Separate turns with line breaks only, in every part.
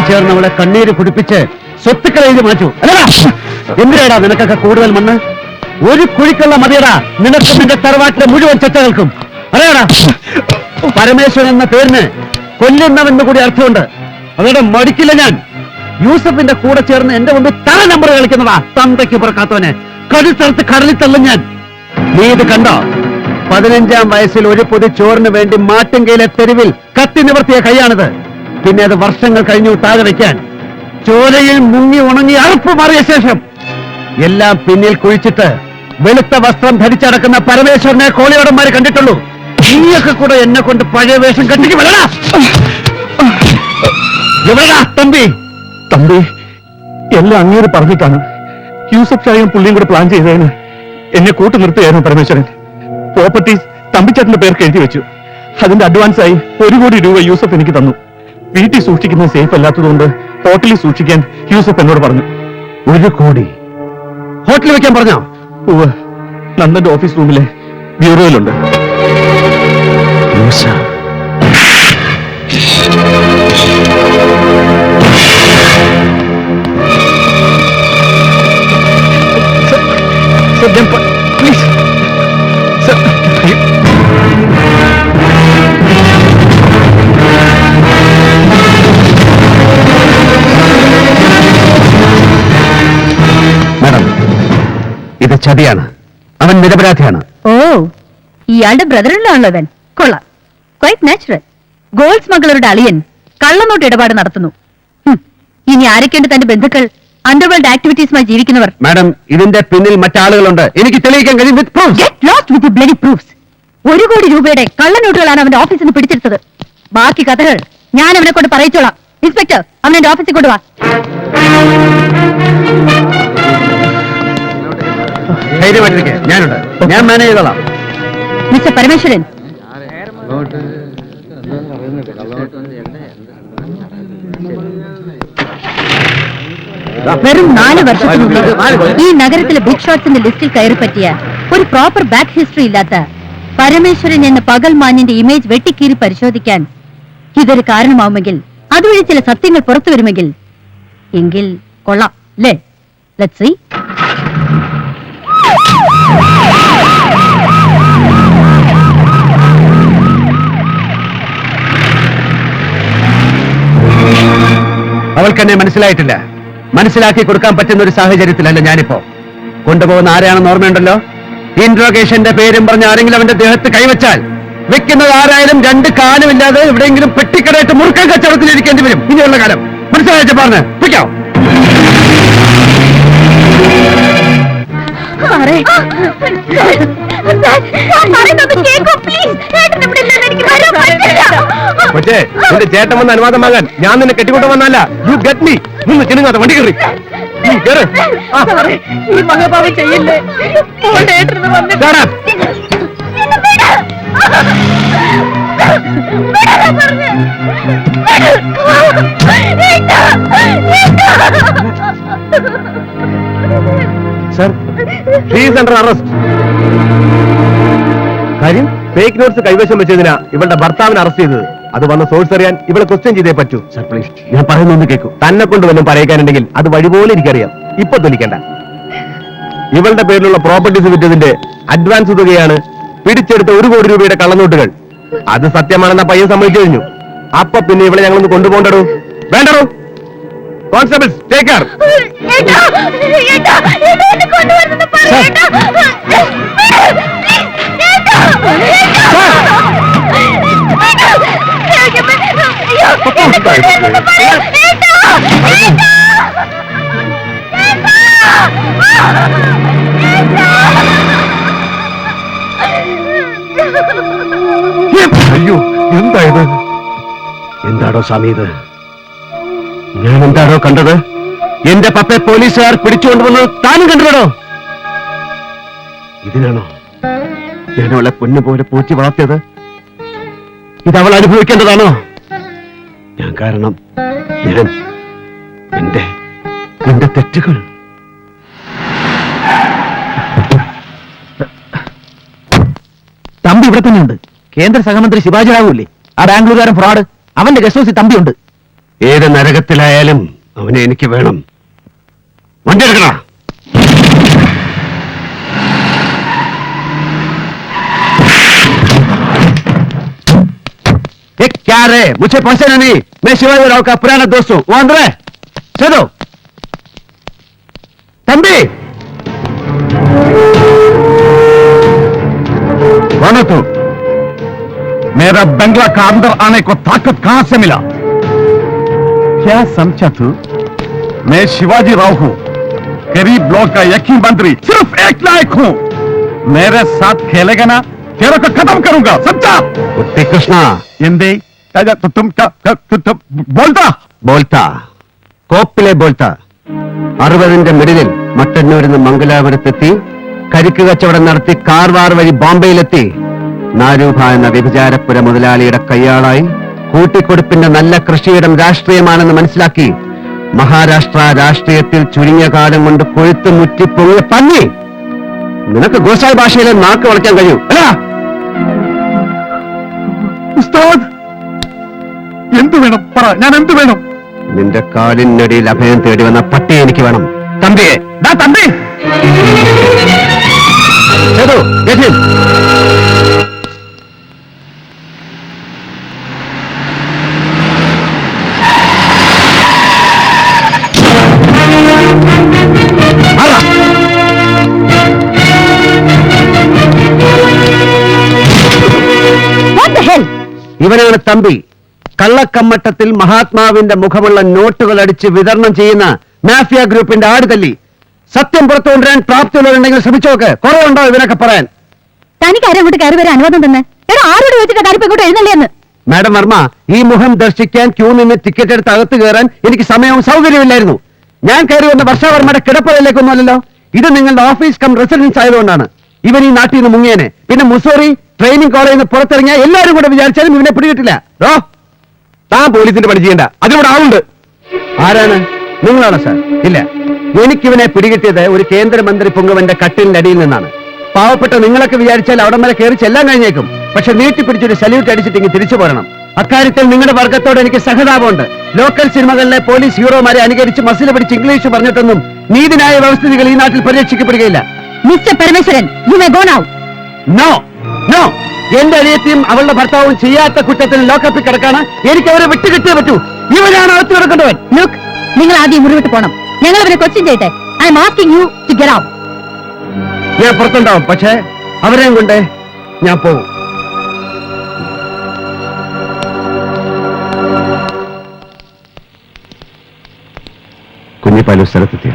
ചേർന്ന് അവളെ കണ്ണീര് കുടിപ്പിച്ച് സ്വത്തുക്കൾ എഴുതി മാറ്റൂ അല്ലടാ? എന്തിനാടാ നിനക്കൊക്കെ കൂടുതൽ മണ്ണ്? ഒരു കുഴിക്കുള്ള മതിയടാ നിനക്ക് നിന്റെ തറവാട്ടിലെ മുഴുവൻ ചെറ്റകൾക്കും. അറിയാടാ, പരമേശ്വരൻ എന്ന പേരിന് കൊല്ലുന്നവെന്ന് കൂടി അർത്ഥമുണ്ട്. അവരുടെ മടിക്കില്ല ഞാൻ. യൂസഫിന്റെ കൂടെ ചേർന്ന് എന്റെ മുമ്പ് തല നമ്പർ കളിക്കുന്നതാ തന്തയ്ക്ക് പുറക്കാത്തവനെ. കടുത്തടുത്ത് കടലിൽ തള്ളും ഞാൻ. നീ ഇത് കണ്ടോ? 15-ാം വയസ്സിൽ ഒരു പൊതി ചോറിന് വേണ്ടി മാട്ടുങ്കയിലെ തെരുവിൽ കത്തി നിവർത്തിയ കൈയാണിത്. പിന്നെ അത് വർഷങ്ങൾ കഴിഞ്ഞു താഴെ വയ്ക്കാൻ ചോരയിൽ മുങ്ങി ഉണങ്ങി അറുപ്പ് മാറിയ ശേഷം എല്ലാം പിന്നിൽ കുഴിച്ചിട്ട് വെളുത്ത വസ്ത്രം ധരിച്ചടക്കുന്ന പരമേശ്വരനെ കോളിയോടന്മാരെ കണ്ടിട്ടുള്ളൂ. നീയൊക്കെ കൂടെ എന്നെ കൊണ്ട് പഴയ വേഷം കെട്ടിക്ക് വരടാ. എവിടെടാ തമ്പി?
തമ്പി, എല്ലാം അങ്ങേര് പറഞ്ഞിട്ടാണ്. യൂസഫ് ഷായും പുള്ളിയും കൂടെ പ്ലാൻ ചെയ്തതിന് എന്നെ കൂട്ടു നിർത്തുകയായിരുന്നു പരമേശ്വരൻ. പ്രോപ്പർട്ടീസ് തമ്പിച്ചേട്ടന്റെ പേർക്ക് എഴുതി വെച്ചു. അതിന്റെ അഡ്വാൻസായി 1 കോടി രൂപ യൂസഫ് എനിക്ക് തന്നു. വീട്ടിൽ സൂക്ഷിക്കുന്നത് സേഫ് അല്ലാത്തതുകൊണ്ട് ഹോട്ടലിൽ സൂക്ഷിക്കാൻ യൂസഫ് എന്നോട് പറഞ്ഞു.
1 കോടി ഹോട്ടലിൽ വെക്കാൻ പറഞ്ഞോ?
നന്ദന്റെ ഓഫീസ് റൂമിലെ ബ്യൂറോയിലുണ്ട്.
പ്ലീസ് മാഡം, ഇത് ചതിയാണ്. അവൻ നിരപരാധിയാണ്.
ഓ, ഇയാളുടെ ബ്രദറിലാണല്ലോ അവൻ. കൊള്ളാം, ക്വൈറ്റ് നാച്ചുറൽ. ഗോൾഡ് സ്മഗ്ലറുടെ അളിയൻ കള്ളനോട്ട് ഇടപാട് നടത്തുന്നു. ഇനി ആരൊക്കെയുണ്ട് തന്റെ ബന്ധുക്കൾ? അണ്ടർവേൾഡ് ആക്ടിവിറ്റീസുമായി ജീവിക്കുന്നവർ.
മാഡം, ഇതിന്റെ പിന്നിൽ മറ്റാളുകളുണ്ട്. എനിക്ക് തെളിയിക്കാൻ കഴിയും. വിത്ത് proofs.
Get lost with the bloody proofs. 1 കോടി രൂപയുടെ കള്ളനോട്ടുകളാണ് അവന്റെ ഓഫീസിൽ നിന്ന് പിടിച്ചെടുത്തത്. ബാക്കി കഥകൾ ഞാൻ അവനെ കൊണ്ട് പറയിച്ചോളാം. ഇൻസ്പെക്ടർ, അവനെ എന്റെ ഓഫീസിൽ കൊണ്ടുവാ.
ഞാനുണ്ട്, ഞാൻ മാനേജ് ചെയ്തോളാം.
മിസ്റ്റർ പരമേശ്വരൻ, വെറും 4 വർഷത്തിനുള്ളിൽ ഈ നഗരത്തിലെ ബിഗ് ഷോട്ട്സിന്റെ ലിസ്റ്റിൽ കയറി പറ്റിയ ഒരു പ്രോപ്പർ ബാക്ക് ഹിസ്റ്ററി ഇല്ലാത്ത പരമേശ്വരൻ എന്ന പകൽമാന്യന്റെ ഇമേജ് വെട്ടിക്കീറി പരിശോധിക്കാൻ ഇതൊരു കാരണമാവുമെങ്കിൽ, അതുവഴി ചില സത്യങ്ങൾ പുറത്തു വരുമെങ്കിൽ എങ്കിൽ കൊള്ളാം അല്ലേ? Let's see.
അവൾക്കെന്നെ മനസ്സിലായിട്ടില്ല. മനസ്സിലാക്കി കൊടുക്കാൻ പറ്റുന്ന ഒരു സാഹചര്യത്തിലല്ല ഞാനിപ്പോ. കൊണ്ടുപോകുന്ന ആരെയാണെന്ന് ഓർമ്മയുണ്ടല്ലോ? ഇൻട്രോഗേഷന്റെ പേരും പറഞ്ഞ് ആരെങ്കിലും അവന്റെ ദേഹത്ത് കൈവച്ചാൽ വെക്കുന്നത് ആരായാലും 2 കാലുമില്ലാതെ എവിടെയെങ്കിലും പെട്ടിക്കടയിട്ട് മുറുക്കൻ കച്ചവടത്തിലിരിക്കേണ്ടി വരും ഇനിയുള്ള കാലം. മനസ്സിലായ പറഞ്ഞ് പിടിക്കോ?
പക്ഷേ എന്റെ ചേട്ടൻ വന്ന് അനുവാദം വാങ്ങാൻ ഞാൻ നിന്നെ കെട്ടിക്കൊണ്ട് വന്നല്ല. You get me. നിന്ന് ചിനുങ്ങാത്ത വണ്ടി കയറി
മഹാഭാവം ചെയ്യില്ലേ?
Sir, she is under arrest. കാര്യം ഫേക്ക് നോട്ട്സ് കൈവശം വെച്ചതിനാ ഇവളുടെ ഭർത്താവിനെ അറസ്റ്റ് ചെയ്തത്. അത് വന്ന സോഴ്സ് അറിയാൻ ഇവളെ ക്വസ്റ്റ്യൻ ചെയ്തേ പറ്റൂ.
സർ പ്ലീസ്, ഞാൻ പറയുന്നൊന്ന് കേൾക്കൂ.
തന്നെ കൊണ്ട് വല്ലതും പറയിക്കാനുണ്ടെങ്കിൽ അത് വഴിപോലെ എനിക്കറിയാം. ഇപ്പൊ തൊലിക്കണ്ട. ഇവളുടെ പേരിലുള്ള പ്രോപ്പർട്ടീസ് വിറ്റതിന്റെ അഡ്വാൻസ് തുകയാണ് പിടിച്ചെടുത്ത 1 കോടി രൂപയുടെ കള്ളനോട്ടുകൾ. അത് സത്യമാണെന്ന പയ്യൻ സമ്മതിച്ചു കഴിഞ്ഞു. അപ്പൊ പിന്നെ ഇവളെ ഞങ്ങളൊന്ന് കൊണ്ടുപോകണ്ടോ? വേണ്ടോ? Constables, take care.
അയ്യോ, എന്തായത്? എന്താടോ സ്വാമി ഇത്? ഞാൻ എന്താണോ കണ്ടത്? എന്റെ പപ്പയെ പോലീസുകാർ പിടിച്ചുകൊണ്ടുവന്നത് താനും കണ്ടോ? ഇതിനാണോ ഞാൻ അവളെ പൊന്നുപോലെ പൂച്ചി വളർത്തിയത്? ഇതവൾ അനുഭവിക്കേണ്ടതാണോ? ഞാൻ കാരണം ഞാൻ എന്റെ തെറ്റുകൾ.
തമ്പി ഇവിടെ തന്നെയുണ്ട്. കേന്ദ്ര സഹമന്ത്രി ശിവാജി റാവു ഇല്ലേ, ആ ബാംഗ്ലൂരുകാരൻ ഫ്രോഡ്, അവന്റെ ഗസ്റ്റ് ഹൗസിൽ തമ്പിയുണ്ട്.
ഏത് നരകത്തിലായാലും അവനെ എനിക്ക് വേണം. വണ്ടി എടുക്കണ. क्या रे, मुझे पहचाना नहीं? मैं शिवाजी राव का पुराना दोस्त हूँ. वो अंदर है. चलो तंबी. कौन हो तू? मेरा बंगला का अंदर आने को ताकत कहां से मिला? क्या समझा तू? मैं शिवाजी राव हूं, गरीब ब्लॉक का एक ही मंत्री, सिर्फ एक लायक हूं. मेरे साथ खेलेगा ना, तेरे को खत्म करूंगा, समझा? कृष्णा എന്തേ ബോൾത്താ കോപ്പിലെ ബോൾത്താ 60ന്റെ മിഡിലിൽ മട്ടന്നൂരിന്ന് മംഗലാപുരത്തെത്തി കരിക്ക് കച്ചവടം നടത്തി കാർവാർ വഴി ബോംബെയിലെത്തി നാരൂഭ എന്ന വ്യഭിചാരപ്പുര മുതലാളിയുടെ കയ്യാളായി കൂട്ടിക്കൊടുപ്പിന്റെ നല്ല കൃഷിയിടം രാഷ്ട്രീയമാണെന്ന് മനസ്സിലാക്കി മഹാരാഷ്ട്ര രാഷ്ട്രീയത്തിൽ ചുരുങ്ങിയ കാലം കൊണ്ട് കൊഴുത്തു മുറ്റിപ്പൊങ്ങിയ പന്നി. നിനക്ക് ഗോസായി ഭാഷയിലെ നാക്ക് വളയ്ക്കാൻ കഴിയും അല്ല?
ഉസ്താദ്, എന്തു വേണം പറ, ഞാൻ എന്തു വേണം?
നിന്റെ കാലിനടിയിൽ അഭയം തേടി വന്ന പട്ടി എനിക്ക് വേണം. തമ്പിയെ തമ്പി ഇവനാണ് തമ്പി. കള്ളക്കമ്മട്ടത്തിൽ മഹാത്മാവിന്റെ മുഖമുള്ള നോട്ടുകൾ അടിച്ച് വിതരണം ചെയ്യുന്ന മാഫിയ ഗ്രൂപ്പിന്റെ ആടുതല്ലി. സത്യം പുറത്തു കൊണ്ടുവരാൻ പ്രാപ്തിയുള്ളവരുണ്ടെങ്കിൽ ശ്രമിച്ചോക്ക്. കുറവുണ്ടോ ഇവനൊക്കെ പറയാൻ?
തനിക്ക് ആരും അങ്ങോട്ട് കയറി വരാൻ അനുവാദം തന്നെ? എടാ, ആരോട് ചോദിച്ചിട്ട് കാര്യം ഇങ്ങോട്ട് എഴുന്നള്ളിയെന്ന്?
മാഡം വർമ്മ, ഈ മുഖം ദർശിക്കാൻ ക്യൂ നിന്ന് ടിക്കറ്റ് എടുത്ത് അകത്ത് കയറാൻ എനിക്ക് സമയവും സൗകര്യമില്ലായിരുന്നു. ഞാൻ കയറി വന്ന വർഷവർമ്മയുടെ കിടപ്പറയിലേക്കൊന്നുമല്ലല്ലോ. ഇത് നിങ്ങളുടെ ഓഫീസ് കം റെസിഡൻസ് ആയതുകൊണ്ടാണ്. ഇവൻ ഈ നാട്ടിൽ നിന്ന് മുങ്ങിയനെ. പിന്നെ മുസോറി ട്രെയിനിങ് കോളേജിൽ നിന്ന് പുറത്തിറങ്ങിയ എല്ലാവരും കൂടെ വിചാരിച്ചാലും ഇവനെ പിടികിട്ടില്ല. താൻ പോലീസിന്റെ പണി ചെയ്യണ്ട, അതിലൂടെ ആളുണ്ട്. ആരാണ്? നിങ്ങളാണോ സാർ? ഇല്ല, എനിക്കിവനെ പിടികിട്ടിയത് ഒരു കേന്ദ്രമന്ത്രി പൊങ്ങവന്റെ കട്ടിലിന്റെ അടിയിൽ നിന്നാണ്. പാവപ്പെട്ട നിങ്ങളൊക്കെ വിചാരിച്ചാൽ അവിടം വരെ കയറി ചെല്ലാൻ കഴിഞ്ഞേക്കും. പക്ഷെ നീട്ടിപ്പിടിച്ചൊരു സല്യൂട്ട് അടിച്ചിട്ടെങ്കിൽ തിരിച്ചു പോരണം. അക്കാര്യത്തിൽ നിങ്ങളുടെ വർഗത്തോട് എനിക്ക് സഹതാപമുണ്ട്. ലോക്കൽ സിനിമകളിലെ പോലീസ് ഹീറോമാരെ അനുകരിച്ച് മസിൽ പിടിച്ച് ഇംഗ്ലീഷ് പറഞ്ഞിട്ടൊന്നും നീതിന്യായ വ്യവസ്ഥിതികൾ ഈ നാട്ടിൽ പരിരക്ഷിക്കപ്പെടുകയില്ല.
Mister Parameswaran, you may go now.
No no, എന്റെ അനിയത്തിയും അവളുടെ ഭർത്താവും ചെയ്യാത്ത കുറ്റത്തിന് ലോക്കപ്പിൽ കിടക്കാണ്. എനിക്ക് അവരെ വിട്ടുകിട്ടേ പറ്റൂ. ഇവരാണ് അകത്ത് കിടക്കേണ്ടവൻ.
ലുക്ക്, നിങ്ങൾ ആദ്യം മുറിവിട്ട് പോണം. ഞങ്ങൾ അവരെ ക്വസ്റ്റ്യൻ ചെയ്യട്ടെ. I am asking you to get out.
ഞാൻ പുറത്തുണ്ടാവും, പക്ഷേ അവരെയും കൊണ്ട് ഞാൻ പോകും. കുഞ്ഞിപ്പാലു സ്ഥലത്തെത്തിയ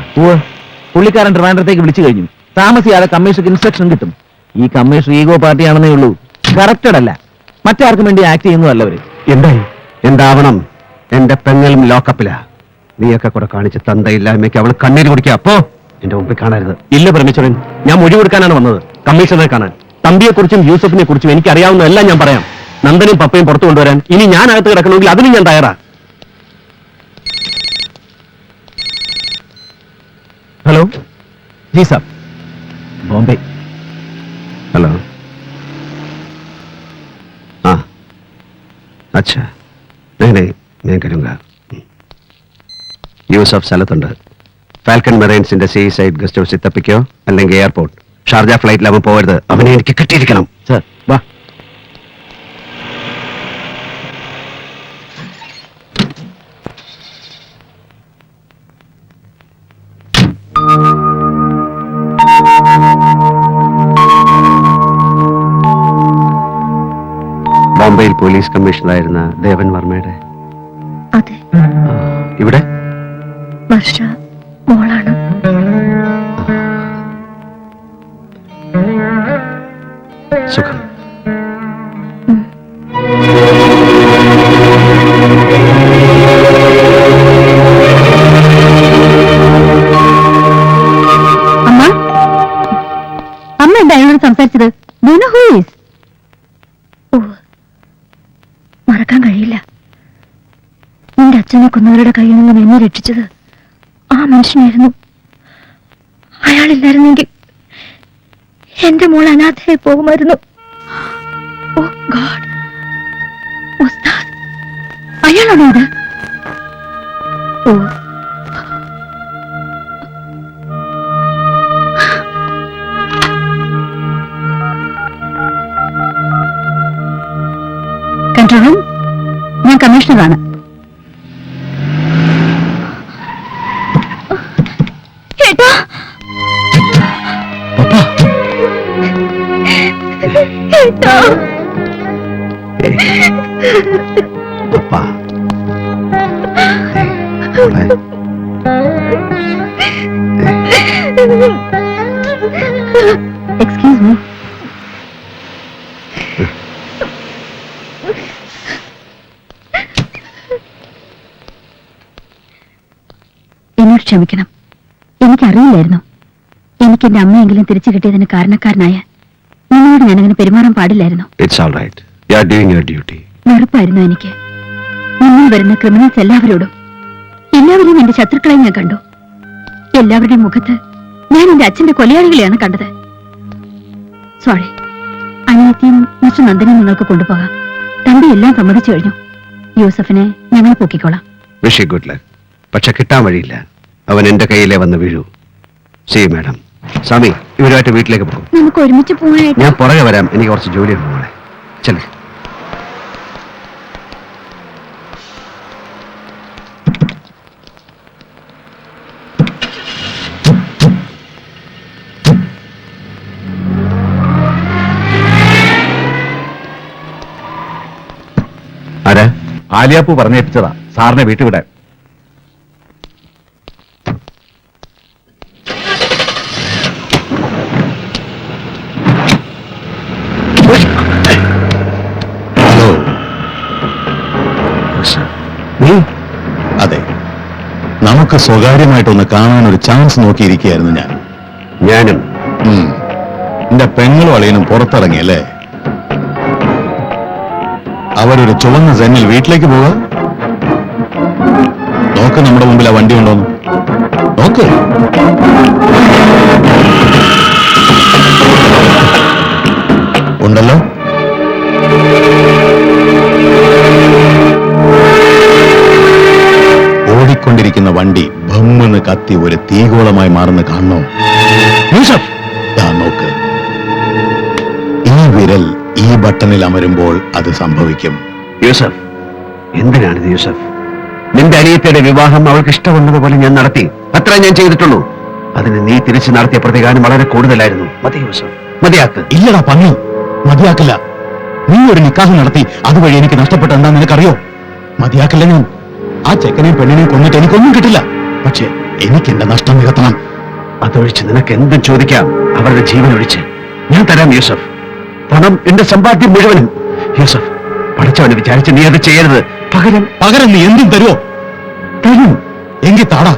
പുള്ളിക്കാരൻ ട്രിവാൻഡ്രത്തേക്ക് വിളിച്ചു കഴിഞ്ഞു. താമസിയാതെ കമ്മീഷണർക്ക് ഇൻസ്ട്രക്ഷൻ കിട്ടും. ഈ കമ്മീഷണർ ഈഗോ പാർട്ടിയാണെന്നേ ഉള്ളൂ, കറക്റ്റഡ് അല്ല. മറ്റാർക്കും വേണ്ടി ആക്ട് ചെയ്യുന്നതല്ലവര്.
എന്തായി? എന്താവണം? എന്റെ പെങ്ങളും ലോക്കപ്പിലാ. നീയൊക്കെ കൂടെ കാണിച്ച് തന്തയില്ലായ്മയ്ക്ക് അവൾ കണ്ണീര് കുടിക്കുക. അപ്പോ എന്റെ മുമ്പിൽ കാണരുത്.
ഇല്ല പരമേശ്വരൻ, ഞാൻ മൊഴി കൊടുക്കാനാണ് വന്നത്, കമ്മീഷണറെ കാണാൻ. തമ്പിയെക്കുറിച്ചും യൂസഫിനെ കുറിച്ചും എനിക്ക് അറിയാവുന്നതെല്ലാം ഞാൻ പറയാം. നന്ദനും പപ്പയും പുറത്തു കൊണ്ടുവരാൻ ഇനി ഞാൻ അകത്ത് കിടക്കണമെങ്കിൽ അതിനും ഞാൻ തയ്യാറാ. ഹലോ ജി സാബ്, ബോംബെ.
हेलो, हाँ अच्छा, नहीं मैं करूंगा. യൂസഫ് സ്ഥലത്തുണ്ട്. ഫാൽക്കൺ മെറൈൻസിന്റെ സീ സൈഡ് ഗസ്റ്റ് ഹൗസിൽ തപ്പിക്കോ, അല്ലെങ്കിൽ എയർപോർട്ട്. ഷാർജ ഫ്ലൈറ്റിൽ അവൻ പോകരുത്. അവനെ എനിക്ക് കിട്ടിയിരിക്കണം.
സർ വാ.
ബോംബെയിൽ പോലീസ് കമ്മീഷണറായിരുന്ന ദേവൻ വർമ്മയുടെ
അതെ,
ഇവിടെ
വർഷ മോളാണ്.
സുഖം.
അമ്മ, അമ്മ എന്താ അയാളോട് സംസാരിച്ചത്? Do you know who he is? മറക്കാൻ കഴിയില്ല. നിന്റെ അച്ഛനെ കൊന്നവരുടെ കയ്യിൽ നിന്നും എന്നെ രക്ഷിച്ചത് ആ മനുഷ്യനായിരുന്നു. അയാളില്ലായിരുന്നെങ്കിൽ എന്റെ മോൾ അനാഥയായി പോകുമായിരുന്നു. ഓ ഗോഡ്, ഉസ്താദ്, അയാളാണോ ഇത്? പോവൂ. കൺട്രോൾ റൂം, ഞാൻ കമ്മീഷണറാണ്. ഏട്ടാ, ഏട്ടാ. Excuse me. എന്നോട് ക്ഷമിക്കണം. എനിക്കറിയില്ലായിരുന്നു. എനിക്ക് എന്റെ അമ്മയെങ്കിലും തിരിച്ചു കിട്ടിയതിന് കാരണക്കാരനായ നിങ്ങളോട് ഞാനങ്ങനെ പെരുമാറാൻ പാടില്ലായിരുന്നു.
It's all right. You are doing your duty.
വെറുപ്പായിരുന്നു എനിക്ക്. മുന്നിൽ വരുന്ന ക്രിമിനൽസ് എല്ലാവരോടും. എല്ലാവരെയും എന്റെ ശത്രുക്കളെ ഞാൻ കണ്ടു. എല്ലാവരുടെയും മുഖത്ത് ഞാൻ എന്റെ അച്ഛന്റെ കൊലയാളികളെയാണ് കണ്ടത്. സോറി. അനിയത്തിയും മിസ്റ്റർ നന്ദനെയും നിങ്ങൾക്ക് കൊണ്ടുപോകാം. തമ്പി എല്ലാം സമ്മതിച്ചു കഴിഞ്ഞു. യൂസഫിനെ ഞങ്ങൾ പൊക്കിക്കോളാം.
Wish you good luck. പക്ഷെ കിട്ടാൻ വഴിയില്ല. അവൻ എന്റെ കയ്യിലേ വന്ന് വീഴൂ. See you, madam. സ്വാമി, ഇവരുമായിട്ട് വീട്ടിലേക്ക് പോകും.
നമുക്ക് ഒരുമിച്ച് പോകാനായിട്ട്.
ഞാൻ പുറകെ വരാം. എനിക്ക് കുറച്ച് ജോലിയുണ്ട് മോളെ. ചെല്ലേ.
ആരാ? ആലിയാപ്പൂ പറഞ്ഞേൽപ്പിച്ചതാ സാറിനെ വീട്ടിൽ വിടാൻ.
ഹലോ. അതെ, നമുക്ക് സ്വകാര്യമായിട്ടൊന്ന് കാണാൻ ഒരു ചാൻസ് നോക്കിയിരിക്കുകയായിരുന്നു ഞാൻ.
ഞാനും
എന്റെ പെങ്ങളും അളിയനും പുറത്തിറങ്ങിയല്ലേ? അവരൊരു ചുവന്ന സെന്നിൽ വീട്ടിലേക്ക് പോകാം. നോക്ക്, നമ്മുടെ മുമ്പിൽ ആ വണ്ടി ഉണ്ടോന്ന് നോക്ക്. ഉണ്ടല്ലോ. ഓടിക്കൊണ്ടിരിക്കുന്ന വണ്ടി ഭമ്മെന്ന് കത്തി ഒരു തീഗോളമായി മാറുന്ന കാണണോ? യൂസഫ്, ദാ നോക്ക്. ഈ വിരൽ ഈ ബട്ടണിൽ അമരുമ്പോൾ അത് സംഭവിക്കും.
യൂസഫ്, എന്തിനാണിത് യൂസഫ്? നിന്റെ അനിയത്തിയുടെ വിവാഹം അവൾക്ക് ഇഷ്ടമുള്ളതുപോലെ ഞാൻ നടത്തി. അത്ര ഞാൻ ചെയ്തിട്ടുള്ളൂ. അതിന് നീ തിരിച്ചു നടത്തിയ പ്രതികാരം വളരെ കൂടുതലായിരുന്നു. മതി യൂസഫ്, മതിയാക്ക്.
ഇല്ലടാ പന്നി, മതിയാക്കില്ല. നീ ഒരു നിക്കാഹ് നടത്തി, അതുവഴി എനിക്ക് നഷ്ടപ്പെട്ട എന്താ നിനക്കറിയോ? മതിയാക്കില്ല ഞാൻ. ആ ചെക്കനെയും പെണ്ണിനെയും കൊന്നിട്ട് എനിക്കൊന്നും കിട്ടില്ല. പക്ഷെ എനിക്ക് എന്റെ നഷ്ടം നികത്തണം.
അതൊഴിച്ച് നിനക്ക് എന്തും ചോദിക്കാം. അവരുടെ ജീവൻ ഒഴിച്ച് ഞാൻ തരാം യൂസഫ്. പണം, എന്റെ സമ്പാദ്യം മുഴുവനും. യൂസഫ്, പഠിച്ചവന് വിചാരിച്ച് നീ അത് ചെയ്യരുത്.
പകരം നീ എന്തും തരുമോ? തരും. എങ്കിൽ താടാ.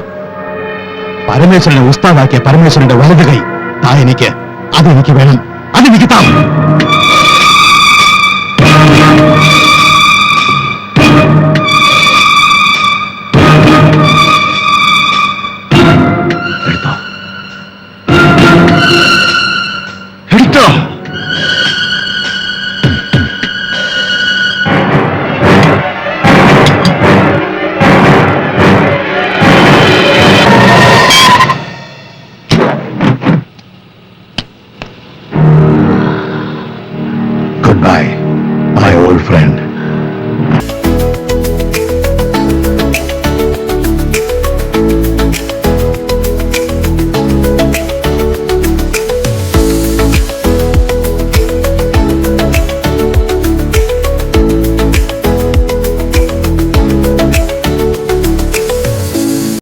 പരമേശ്വരനെ ഉസ്താദാക്കിയ പരമേശ്വരന്റെ വലത് കൈ താ എനിക്ക്. അതെനിക്ക് വേണം. അതെനിക്ക് താ.
എടുത്തോ.
Goodbye, my old friend.